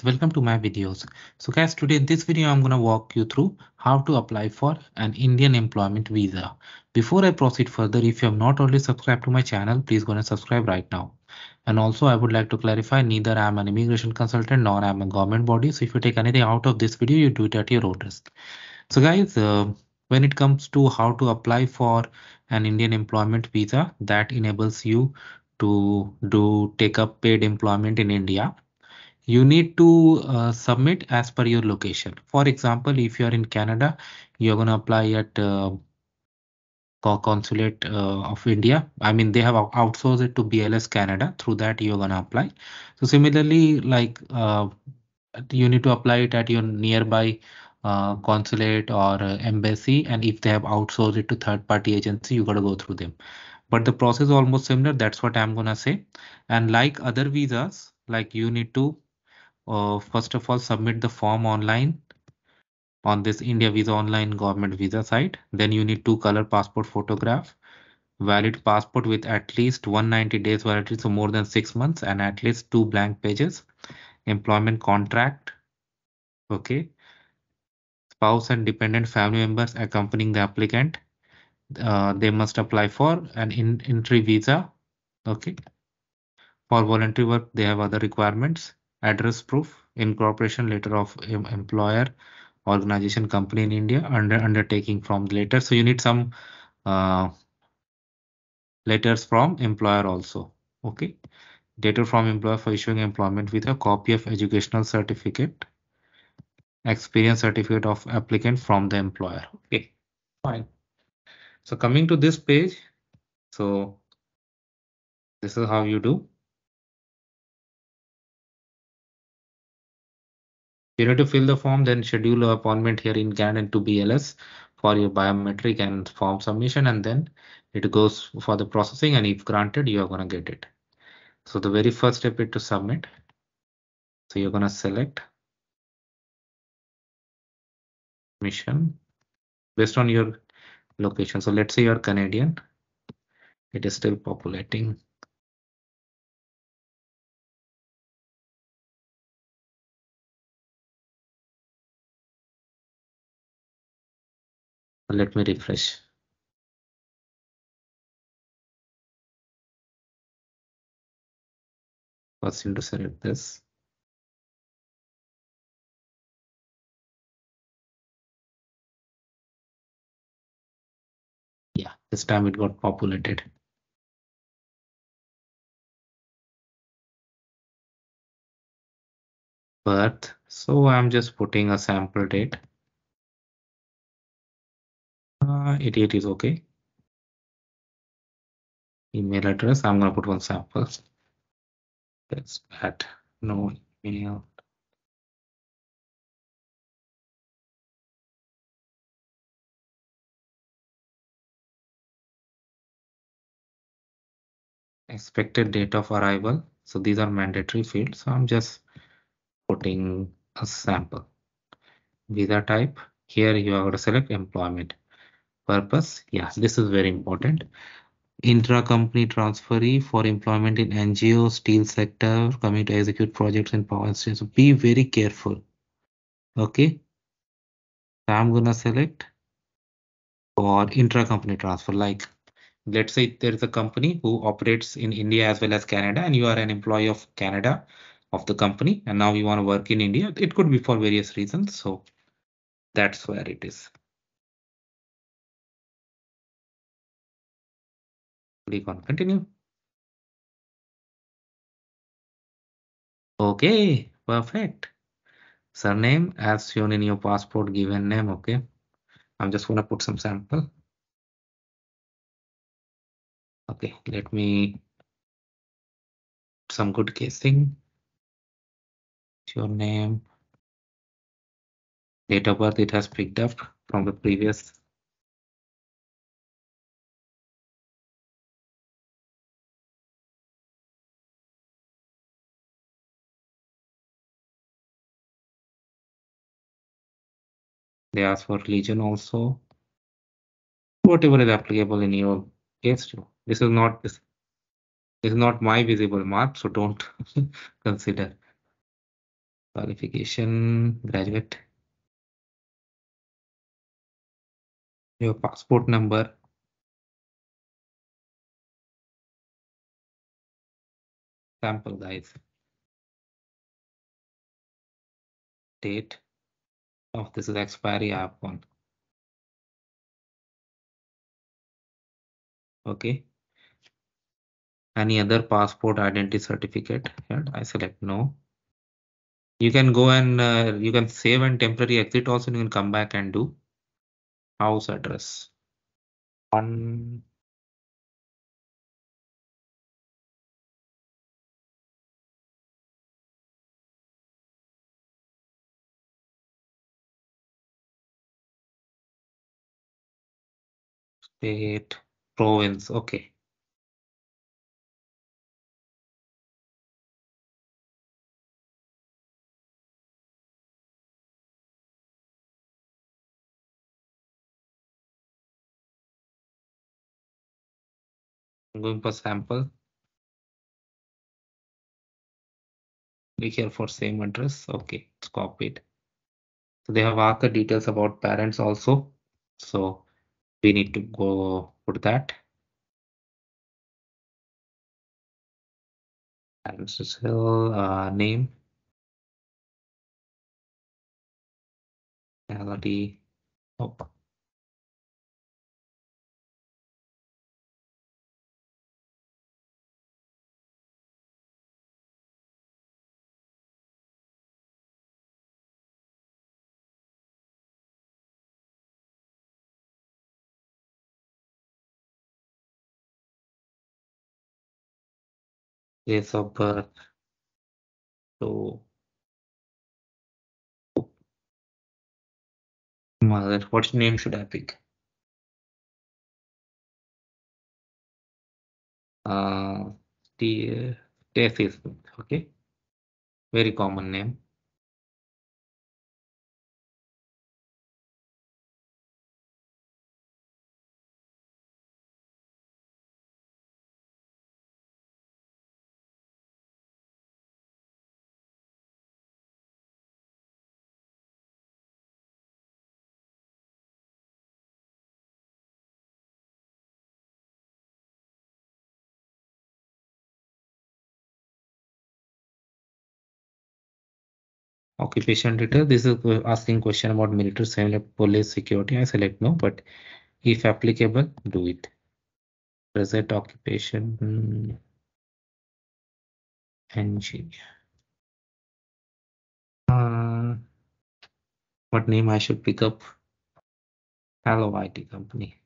welcome to my videos. So guys, today in this video I'm gonna walk you through how to apply for an Indian employment visa. Before I proceed further, if you have not already subscribed to my channel, please go and subscribe right now. And also I would like to clarify, neither I am an immigration consultant nor I am a government body. So if you take anything out of this video, you do it at your own risk. So guys, when it comes to how to apply for an Indian employment visa that enables you to take up paid employment in India, you need to submit as per your location. For example, if you are in Canada, you're going to apply at Consulate of India. I mean, they have outsourced it to BLS Canada. Through that, you're going to apply. So similarly, like you need to apply it at your nearby consulate or embassy. And if they have outsourced it to third-party agency, you got to go through them. But the process is almost similar. That's what I'm going to say. And like other visas, like you need to first of all, submit the form online on this India Visa Online government visa site. Then you need two color passport photograph, valid passport with at least 190 days validity, so more than 6 months, and at least two blank pages, employment contract, okay, spouse and dependent family members accompanying the applicant. They must apply for an entry visa, okay. For voluntary work, they have other requirements, address proof, incorporation letter of employer, organization, company in India, undertaking from the letter. So you need some uh, letters from employer also. Okay. Letter from employer for issuing employment with a copy of educational certificate, experience certificate of applicant from the employer. Okay. Fine. So coming to this page, so this is how you do. You need to fill the form, then schedule an appointment here in Canada to BLS for your biometric and form submission, and then it goes for the processing. And if granted, you are going to get it. So the very first step is to submit. So you're going to select mission based on your location. So let's say you're Canadian. It is still populating. Let me refresh. First, you need to select this. Yeah, this time it got populated. Birth. So I'm just putting a sample date. 88 is okay. Email address. I'm going to put one sample. That's at no email. Expected date of arrival. So these are mandatory fields. So I'm just putting a sample. Visa type. Here you are going to select employment. Purpose. Yeah, this is very important. Intra-company transferee for employment in NGO, steel sector, coming to execute projects in power stations. So be very careful. Okay. So I'm gonna select for intra-company transfer. Like, let's say there is a company who operates in India as well as Canada, and you are an employee of Canada of the company, and now you want to work in India. It could be for various reasons. So that's where it is. Click on continue. Okay, perfect. Surname as shown in your passport given name. Okay. I'm just gonna put some sample. Okay, let me some good casing. Your name, date of birth, it has picked up from the previous. They ask for religion also. Whatever is applicable in your case. This is not my visible mark, so don't consider. Qualification, graduate. Your passport number, sample guys. Date. Oh, this is expiry. I have one. Okay. Any other passport identity certificate? Here, I select no. You can go and you can save and temporary exit also. You can come back and do house address. One state, province. Okay. I'm going for sample. Click here for same address. Okay, it's copied. So they have asked the details about parents also. So we need to go put that. Ancestral name, nationality. Oh, place of birth. So mother. What name should I pick? Uh, the Tessie Smith. Okay, very common name. Occupation detail. This is asking question about military, civil, police, security. I select no, but if applicable, do it. Present occupation, NG. Uh, what name I should pick up? Hello IT company.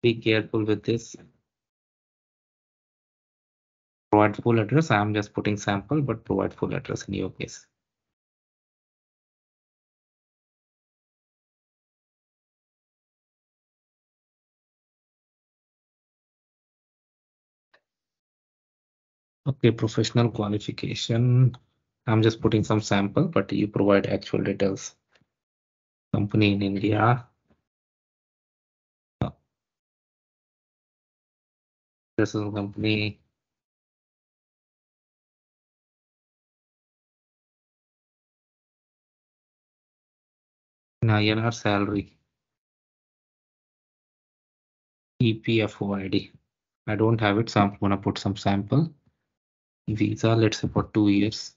Be careful with this. Provide full address. I am just putting sample, but provide full address in your case. Okay, professional qualification. I'm just putting some sample, but you provide actual details. Company in India. This is a company. In INR salary. EPFO ID. I don't have it, so I'm gonna put some sample. Visa, let's say for 2 years.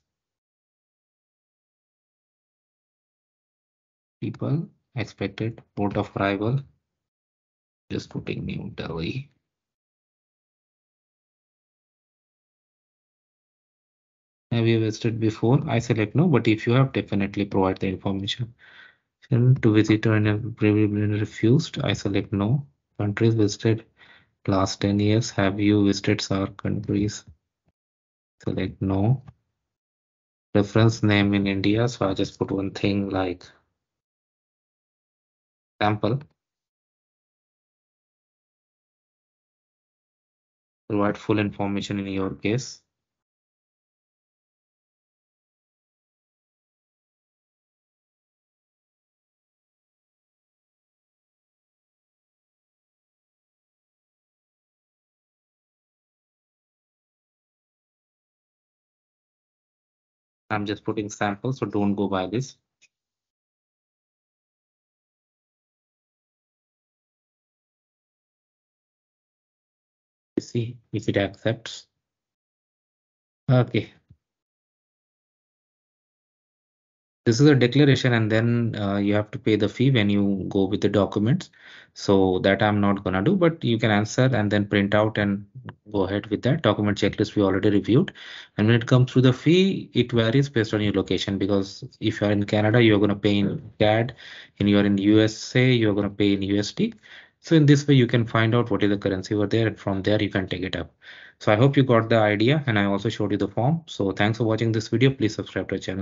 People expected port of arrival. Just putting New Delhi. Have you visited before? I select no, but if you have, definitely provide the information. To visit and have previously refused, I select no. Countries visited last 10 years. Have you visited our countries? Select no. Reference name in India. So I just put one thing like sample. Provide full information in your case. I'm just putting samples, so don't go by this. See if it accepts. Okay, this is a declaration, and then you have to pay the fee when you go with the documents. So that I'm not gonna do, but you can answer and then print out and go ahead with that document checklist we already reviewed. And when it comes to the fee, it varies based on your location, because if you're in Canada, you're gonna pay in CAD, and you're in USA, you're gonna pay in USD. So in this way, you can find out what is the currency over there, and from there you can take it up. So I hope you got the idea, and I also showed you the form. So thanks for watching this video. Please subscribe to our channel.